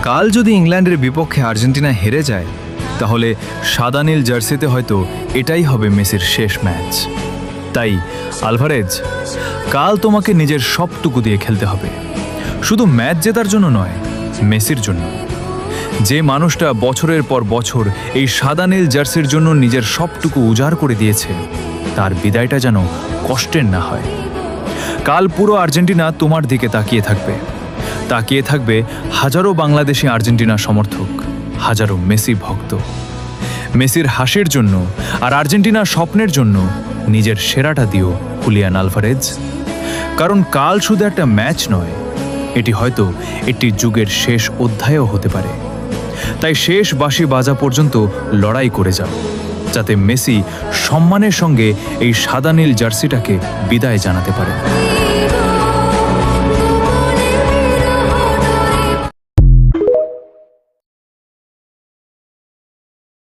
কাল যদি ইংল্যান্ডের বিপক্ষে আর্জেন্টিনা হেরে যায় তাহলে সাদা নীল জার্সিতে হয়তো এটাই হবে মেসির শেষ ম্যাচ। তাই আলভারেজ, কাল তোমাকে নিজের সবটুকু দিয়ে খেলতে হবে, শুধু ম্যাচ জেতার জন্য নয়, মেসির জন্য। যে মানুষটা বছরের পর বছর এই সাদা নীল জার্সির জন্য নিজের সবটুকু উজাড় করে দিয়েছে, তার বিদায়টা যেন কষ্টের না হয়। কাল পুরো আর্জেন্টিনা তোমার দিকে তাকিয়ে থাকবে হাজারো বাংলাদেশি আর্জেন্টিনা সমর্থক, হাজারো মেসি ভক্ত। মেসির হাসির জন্য আর আর্জেন্টিনার স্বপ্নের জন্য নিজের সেরাটা দিও হুলিয়ান আলভারেজ। কারণ কাল শুধু একটা ম্যাচ নয়, এটি হয়তো একটি যুগের শেষ অধ্যায়ও হতে পারে। তাই শেষ বাঁশি বাজা পর্যন্ত লড়াই করে যাও, যাতে মেসি সম্মানের সঙ্গে এই সাদা নীল জার্সিটাকে বিদায় জানাতে পারে।